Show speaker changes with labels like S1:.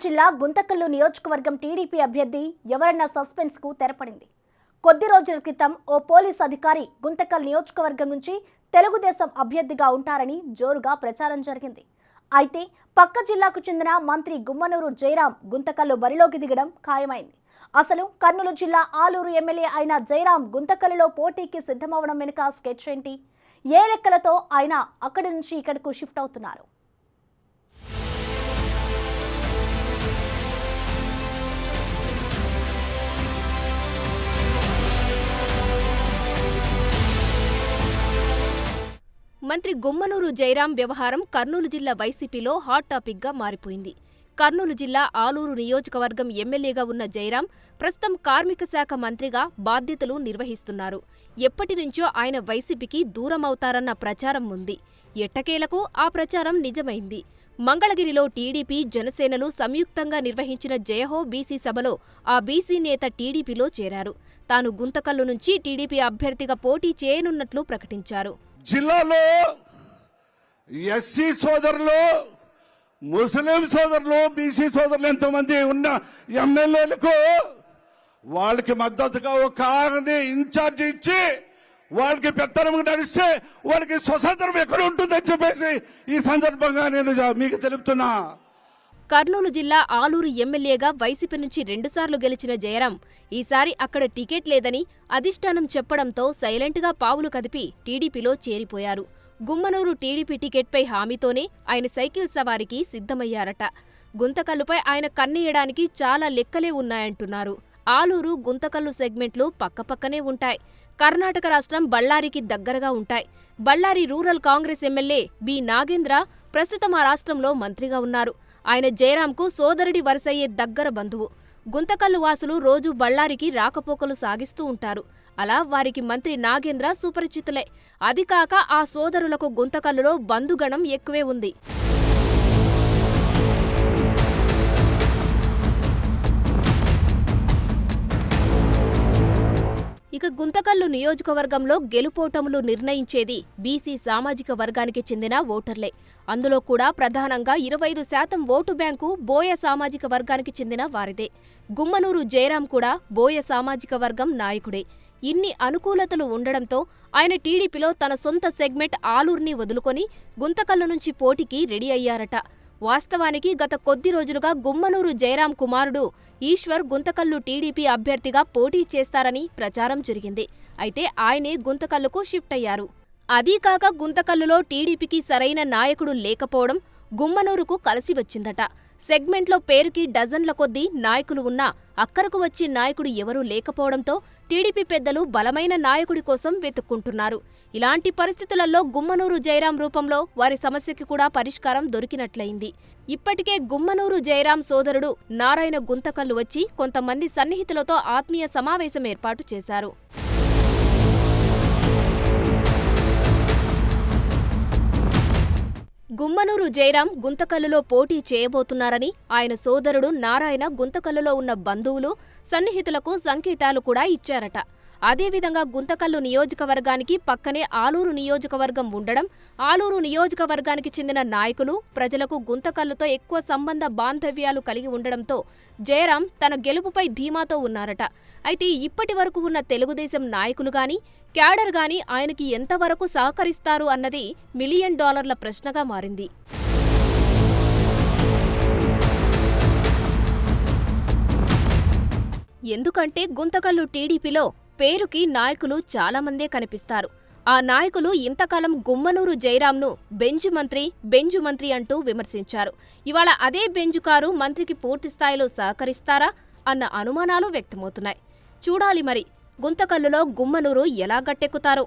S1: జిల్లా గుంతకల్లు నియోజకవర్గం టీడీపీ అభ్యర్థి ఎవరన్న సస్పెన్స్ కు తెరపడింది. కొద్ది రోజుల క్రితం ఓ పోలీస్ అధికారి గుంతకల్ నియోజకవర్గం నుంచి తెలుగుదేశం అభ్యర్థిగా ఉంటారని జోరుగా ప్రచారం జరిగింది. అయితే పక్క జిల్లాకు చెందిన మంత్రి గుమ్మనూరు జయరాం గుంతకల్లు బరిలోకి దిగడం ఖాయమైంది. అసలు కర్నూలు జిల్లా ఆలూరు ఎమ్మెల్యే అయిన జయరాం గుంతకల్లులో పోటీకి సిద్ధమవడం వెనుక స్కెచ్ ఏంటి? ఏ లెక్కలతో ఆయన అక్కడి నుంచి ఇక్కడకు షిఫ్ట్ అవుతున్నారు?
S2: మంత్రి గుమ్మనూరు జయరాం వ్యవహారం కర్నూలు జిల్లా వైసీపీలో హాట్ టాపిక్గా మారిపోయింది. కర్నూలు జిల్లా ఆలూరు నియోజకవర్గం ఎమ్మెల్యేగా ఉన్న జయరాం ప్రస్తుతం కార్మిక శాఖ మంత్రిగా బాధ్యతలు నిర్వహిస్తున్నారు. ఎప్పటినుంచో ఆయన వైసీపీకి దూరమవుతారన్న ప్రచారం ఉంది. ఎట్టకేలకు ఆ ప్రచారం నిజమైంది. మంగళగిరిలో టీడీపీ, జనసేనలు సంయుక్తంగా నిర్వహించిన జయహో బీసీ సభలో ఆ బీసీ నేత టీడీపీలో చేరారు. తాను గుంతకల్లు నుంచి టీడీపీ అభ్యర్థిగా పోటీ చేయనున్నట్లు ప్రకటించారు.
S3: జిల్లాలో ఎస్సీ సోదరులు, ముస్లిం సోదరులు, బీసీ సోదరులు ఎంతమంది ఉన్న ఎమ్మెల్యేలకు వాళ్ళకి మద్దతుగా ఒక కారుని ఇన్ఛార్జ్ ఇచ్చి వాళ్ళకి పెత్తనం నడిస్తే వాళ్ళకి స్వతంత్రం ఎక్కడ ఉంటుందని చెప్పేసి ఈ సందర్భంగా నేను మీకు తెలుపుతున్నా.
S2: కర్నూలు జిల్లా ఆలూరు ఎమ్మెల్యేగా వైసీపీ నుంచి 2 సార్లు గెలిచిన జయరాం ఈసారి అక్కడ టికెట్ లేదని అధిష్టానం చెప్పడంతో సైలెంట్గా పావులు కదిపి టీడీపీలో చేరిపోయారు. గుమ్మనూరు టీడీపీ టికెట్పై హామీతోనే ఆయన సైకిల్ సవారికి సిద్ధమయ్యారట. గుంతకల్లుపై ఆయన కన్నేయడానికి చాలా లెక్కలే ఉన్నాయంటున్నారు. ఆలూరు, గుంతకల్లు సెగ్మెంట్లు పక్కపక్కనే ఉంటాయి. కర్ణాటక రాష్ట్రం బళ్ళారికి దగ్గరగా ఉంటాయి. Ballari rural Congress MLA B Nagendra ప్రస్తుతం ఆ రాష్ట్రంలో మంత్రిగా ఉన్నారు. ఆయన జయరాంకు సోదరుడి వరుసయ్యే దగ్గర బంధువు. గుంతకల్లు వాసులు రోజూ బళ్ళారికి రాకపోకలు సాగిస్తూ ఉంటారు. అలా వారికి మంత్రి నాగేంద్ర సుపరిచితులే. అది కాక ఆ సోదరులకు గుంతకల్లులో బంధుగణం ఎక్కువే ఉంది. ఇక గుంతకల్లు నియోజకవర్గంలో గెలుపోటములు నిర్ణయించేది బీసీ సామాజిక వర్గానికి చెందిన ఓటర్లే. అందులో కూడా ప్రధానంగా 25% ఓటు బ్యాంకు బోయ సామాజిక వర్గానికి చెందిన వారిదే. గుమ్మనూరు జయరాం కూడా బోయ సామాజిక వర్గం నాయకుడే. ఇన్ని అనుకూలతలు ఉండడంతో ఆయన టీడీపీలో తన సొంత సెగ్మెంట్ ఆలూర్ని వదులుకొని గుంతకల్లు నుంచి పోటీకి రెడీ అయ్యారట. వాస్తవానికి గత కొద్ది రోజులుగా గుమ్మనూరు జయరాం కుమారుడు ఈశ్వర్ గుంతకల్లు టీడీపీ అభ్యర్థిగా పోటీ చేస్తారని ప్రచారం జరిగింది. అయితే ఆయనే గుంతకల్లుకు షిఫ్ట్ అయ్యారు. అదీకాక గుంతకల్లులో టీడీపీకి సరైన నాయకుడు లేకపోవడం గుమ్మనూరుకు కలిసి వచ్చిందట. సెగ్మెంట్లో పేరుకి డజన్ల కొద్దీ నాయకులు ఉన్నా అక్కరకు వచ్చే నాయకుడు ఎవరూ లేకపోవడంతో టీడీపీ పెద్దలు బలమైన నాయకుడి కోసం వెతుక్కుంటున్నారు. ఇలాంటి పరిస్థితులలో గుమ్మనూరు జయరాం రూపంలో వారి సమస్యకి కూడా పరిష్కారం దొరికినట్లయింది. ఇప్పటికే గుమ్మనూరు జయరాం సోదరుడు నారాయణ గుంతకల్లు వచ్చి కొంతమంది సన్నిహితులతో ఆత్మీయ సమావేశం ఏర్పాటు చేశారు. గుమ్మనూరు జయరాం గుంతకల్లులో పోటీ చేయబోతున్నారని ఆయన సోదరుడు నారాయణ గుంతకల్లులో ఉన్న బంధువులు, సన్నిహితులకు సంకేతాలు కూడా ఇచ్చారట. అదేవిధంగా గుంతకల్లు నియోజకవర్గానికి పక్కనే ఆలూరు నియోజకవర్గం ఉండడం, ఆలూరు నియోజకవర్గానికి చెందిన నాయకులు, ప్రజలకు గుంతకల్లుతో ఎక్కువ సంబంధ బాంధవ్యాలు కలిగి ఉండడంతో జయరాం తన గెలుపుపై ధీమాతో ఉన్నారట. అయితే ఇప్పటి వరకు ఉన్న తెలుగుదేశం నాయకులు గాని, క్యాడర్ గాని ఆయనకి ఎంతవరకు సహకరిస్తారు అన్నది $1 మిలియన్ ప్రశ్నగా మారింది. ఎందుకంటే గుంతకల్లు టీడీపీలో పేరుకి నాయకులు చాలామందే కనిపిస్తారు. ఆ నాయకులు ఇంతకాలం గుమ్మనూరు జయరాంను బెంజు మంత్రి అంటూ విమర్శించారు. ఇవాళ అదే బెంజు కారు మంత్రికి పూర్తిస్థాయిలో సహకరిస్తారా అన్న అనుమానాలు వ్యక్తమవుతున్నాయి. చూడాలి మరి గుంతకల్లులో గుమ్మనూరు ఎలా గట్టెక్కుతారో.